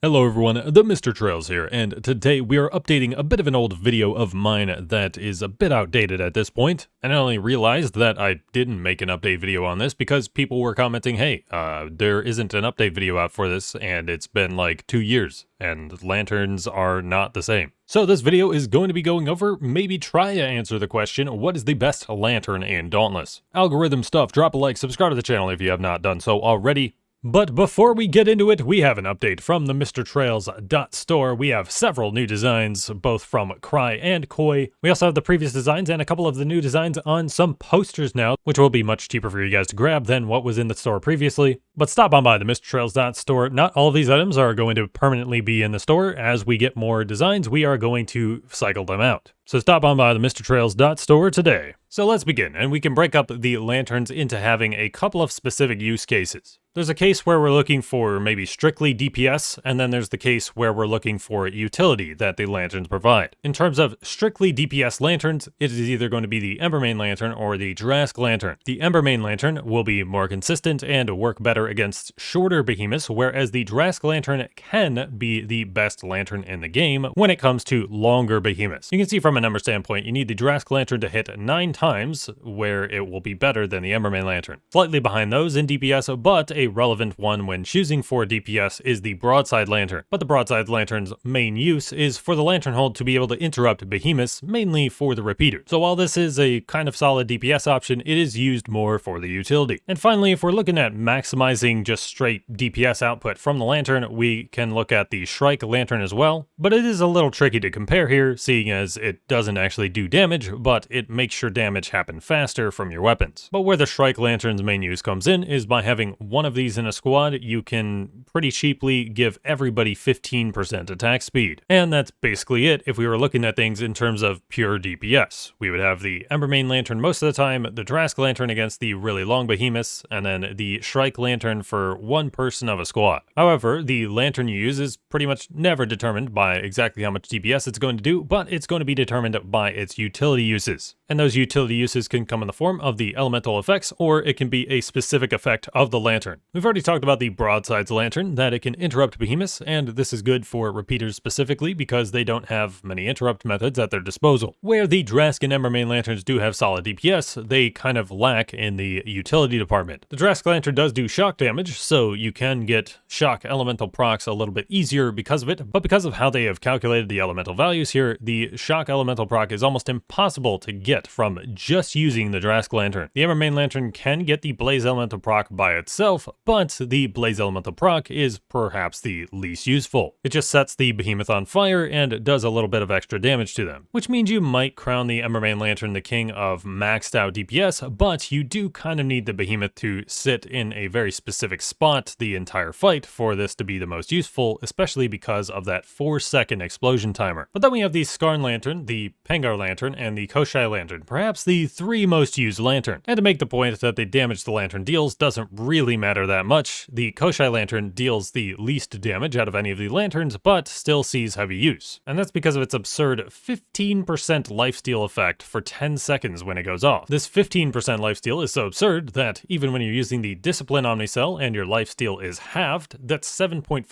Hello everyone, TheMrTrails here, and today we are updating a bit of an old video of mine that is a bit outdated at this point, and I only realized that I didn't make an update video on this because people were commenting, hey, there isn't an update video out for this, and it's been like 2 years, and lanterns are not the same. So this video is going to be going over, maybe try to answer the question, what is the best lantern in Dauntless? Algorithm stuff, drop a like, subscribe to the channel if you have not done so already. But before we get into it, we have an update from the TheMrTrails.store. We have several new designs, both from Cry and Koi. We also have the previous designs and a couple of the new designs on some posters now, which will be much cheaper for you guys to grab than what was in the store previously. But stop on by the TheMrTrails.store. Not all of these items are going to permanently be in the store. As we get more designs, we are going to cycle them out. So stop on by the TheMrTrails.store today. So let's begin, and we can break up the lanterns into having a couple of specific use cases. There's a case where we're looking for maybe strictly DPS, and then there's the case where we're looking for utility that the lanterns provide. In terms of strictly DPS lanterns, it is either going to be the Embermane Lantern or the Shrike Lantern. The Embermane Lantern will be more consistent and work better against shorter behemoths, whereas the Shrike Lantern can be the best lantern in the game when it comes to longer behemoths. You can see from a number standpoint, you need the Shrike Lantern to hit 9 times, where it will be better than the Embermane Lantern. Slightly behind those in DPS, but a relevant one when choosing for DPS is the Broadside Lantern. But the Broadsides Lantern's main use is for the lantern hold to be able to interrupt behemoths, mainly for the repeater. So while this is a kind of solid DPS option, it is used more for the utility. And finally, if we're looking at maximizing just straight DPS output from the lantern, we can look at the Shrike Lantern as well. But it is a little tricky to compare here, seeing as it doesn't actually do damage, but it makes your damage happen faster from your weapons. But where the Shrike Lantern's main use comes in is by having one of these in a squad, you can pretty cheaply give everybody 15% attack speed. And that's basically it if we were looking at things in terms of pure DPS. We would have the Embermane Lantern most of the time, the Shrike Lantern against the really long behemoths, and then the Shrike Lantern for one person of a squad. However, the lantern you use is pretty much never determined by exactly how much DPS it's going to do, but it's going to be determined by its utility uses. And those utility uses can come in the form of the elemental effects, or it can be a specific effect of the lantern. We've already talked about the Broadsides Lantern, that it can interrupt behemoths, and this is good for repeaters specifically because they don't have many interrupt methods at their disposal. Where the Shrike and Embermane Lanterns do have solid DPS, they kind of lack in the utility department. The Shrike Lantern does do shock damage, so you can get shock elemental procs a little bit easier because of it, but because of how they have calculated the elemental values here, the shock elemental proc is almost impossible to get from just using the Shrike Lantern. The Embermane Lantern can get the Blaze elemental proc by itself, but the Blaze elemental proc is perhaps the least useful. It just sets the behemoth on fire and does a little bit of extra damage to them, which means you might crown the Embermane Lantern the king of maxed out DPS, but you do kind of need the behemoth to sit in a very specific spot the entire fight for this to be the most useful, especially because of that 4-second explosion timer. But then we have the Skarn Lantern, the Pangar Lantern, and the Koshai Lantern, perhaps the 3 most used lanterns. And to make the point that the damage the lantern deals doesn't really matter that much, the Koshai Lantern deals the least damage out of any of the lanterns, but still sees heavy use. And that's because of its absurd 15% lifesteal effect for 10 seconds when it goes off. This 15% lifesteal is so absurd that even when you're using the Discipline Omnicell and your lifesteal is halved, that's 7.5%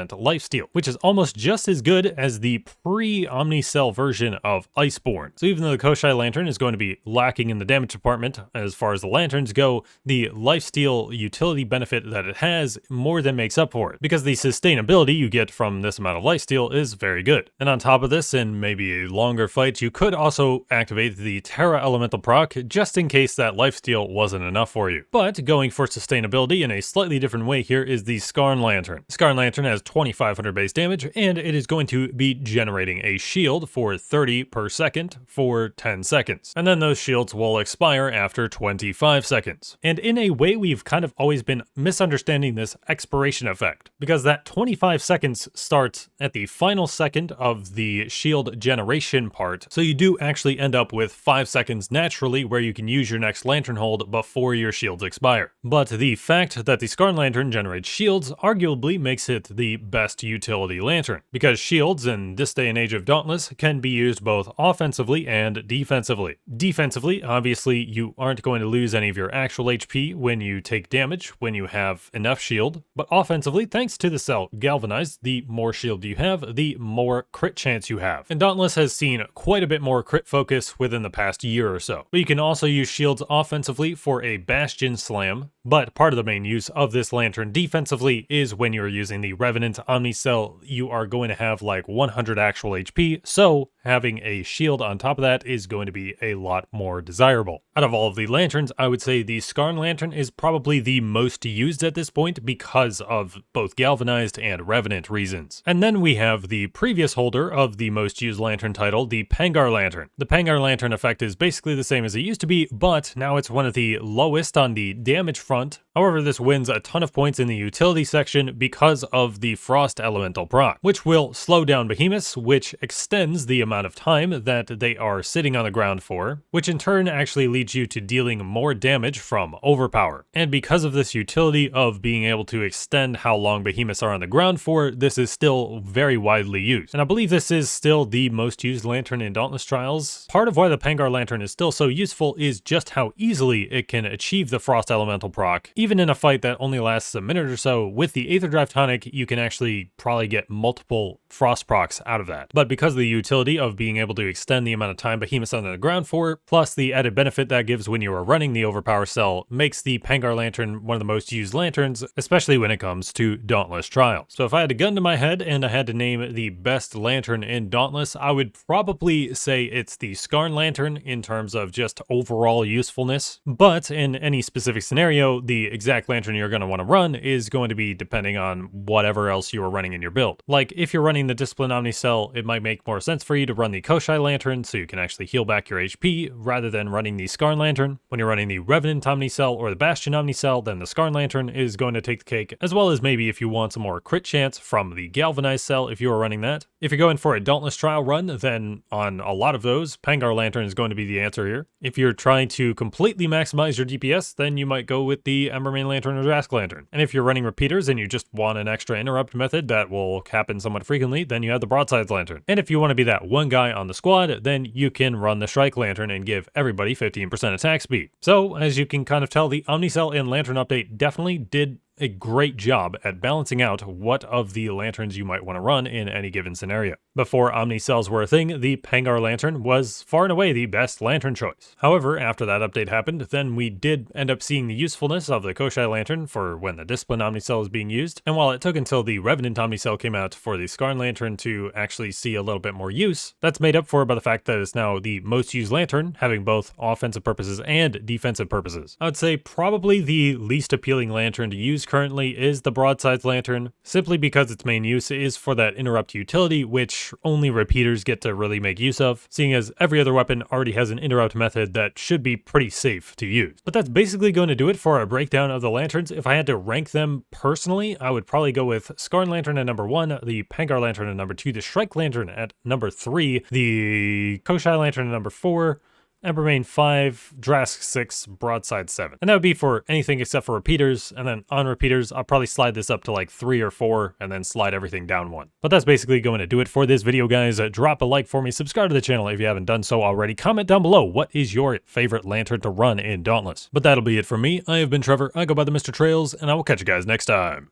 lifesteal, which is almost just as good as the pre-Omnicell version of Iceborne. So even though the Koshai Lantern is going to be lacking in the damage department as far as the lanterns go, the lifesteal utility benefit that it has more than makes up for it, because the sustainability you get from this amount of lifesteal is very good. And on top of this, in maybe a longer fight, you could also activate the Terra Elemental proc just in case that lifesteal wasn't enough for you. But going for sustainability in a slightly different way here is the Skarn Lantern. Skarn Lantern has 2500 base damage, and it is going to be generating a shield for 30 per second for 10 seconds. And then those shields will expire after 25 seconds. And in a way, we've kind of always been misunderstanding this expiration effect, because that 25 seconds starts at the final second of the shield generation part, so you do actually end up with 5 seconds naturally where you can use your next lantern hold before your shields expire. But the fact that the Skarn Lantern generates shields arguably makes it the best utility lantern, because shields in this day and age of Dauntless can be used both offensively and defensively. Defensively, obviously, you aren't going to lose any of your actual HP when you take damage, when you have enough shield, but offensively, thanks to the cell Galvanized, the more shield you have, the more crit chance you have. And Dauntless has seen quite a bit more crit focus within the past year or so. But you can also use shields offensively for a Bastion Slam, but part of the main use of this lantern defensively is when you're using the Revenant Omni Cell, you are going to have like 100 actual HP, so having a shield on top of that is going to be a lot more desirable. Out of all of the lanterns, I would say the Skarn Lantern is probably the most used at this point because of both Galvanized and Revenant reasons. And then we have the previous holder of the most used lantern title, the Pangar Lantern. The Pangar Lantern effect is basically the same as it used to be, but now it's one of the lowest on the damage front. However, this wins a ton of points in the utility section because of the Frost Elemental proc, which will slow down behemoths, which extends the amount of time that they are sitting on the ground for, which in turn actually leads you to dealing more damage from overpower. And because of this utility of being able to extend how long behemoths are on the ground for, this is still very widely used. And I believe this is still the most used lantern in Dauntless Trials. Part of why the Pangar Lantern is still so useful is just how easily it can achieve the Frost Elemental proc. Even in a fight that only lasts a minute or so, with the Aether Drive Tonic, you can actually probably get multiple Frost procs out of that. But because of the utility of being able to extend the amount of time behemoths on the ground for, plus the added benefit that gives when you are running the Overpower cell, makes the Pangar Lantern one of the most used lanterns, especially when it comes to Dauntless Trials. So if I had a gun to my head and I had to name the best lantern in Dauntless, I would probably say it's the Skarn Lantern in terms of just overall usefulness. But in any specific scenario, the exact lantern you're going to want to run is going to be depending on whatever else you are running in your build. Like if you're running the Discipline Omni Cell, it might make more sense for you to run the Koshai Lantern so you can actually heal back your HP rather than running the Skarn Lantern. When you're running the Revenant Omni Cell or the Bastion Omni Cell, then the Skarn Lantern is going to take the cake, as well as maybe if you want some more crit chance from the Galvanized Cell if you are running that. If you're going for a Dauntless Trial run, then on a lot of those, Pangar Lantern is going to be the answer here. If you're trying to completely maximize your DPS, then you might go with the Embermane Lantern or Drask Lantern. And if you're running repeaters and you just want an extra interrupt method that will happen somewhat frequently, then you have the Broadsides Lantern. And if you want to be that one guy on the squad, then you can run the Shrike Lantern and give everybody 15% attack speed. So, as you can kind of tell, the Omnicell and Lantern update definitely did a great job at balancing out what of the lanterns you might want to run in any given scenario. Before Omni Cells were a thing, the Pangar Lantern was far and away the best lantern choice. However, after that update happened, then we did end up seeing the usefulness of the Koshai Lantern for when the Discipline Omni Cell is being used, and while it took until the Revenant Omni Cell came out for the Skarn Lantern to actually see a little bit more use, that's made up for by the fact that it's now the most used lantern, having both offensive purposes and defensive purposes. I would say probably the least appealing lantern to use currently is the Broadsides Lantern, simply because its main use is for that interrupt utility, which only repeaters get to really make use of, seeing as every other weapon already has an interrupt method that should be pretty safe to use. But that's basically going to do it for a breakdown of the lanterns. If I had to rank them personally, I would probably go with Skarn Lantern at number 1, the Pangar Lantern at number 2, the Shrike Lantern at number 3, the Koshai Lantern at number 4, Embermane 5, Drask 6, Broadside 7. And that would be for anything except for repeaters, and then on repeaters, I'll probably slide this up to like 3 or 4, and then slide everything down 1. But that's basically going to do it for this video, guys. Drop a like for me, subscribe to the channel if you haven't done so already, comment down below what is your favorite lantern to run in Dauntless. But that'll be it for me. I have been Trevor, I go by TheMrTrails, and I will catch you guys next time.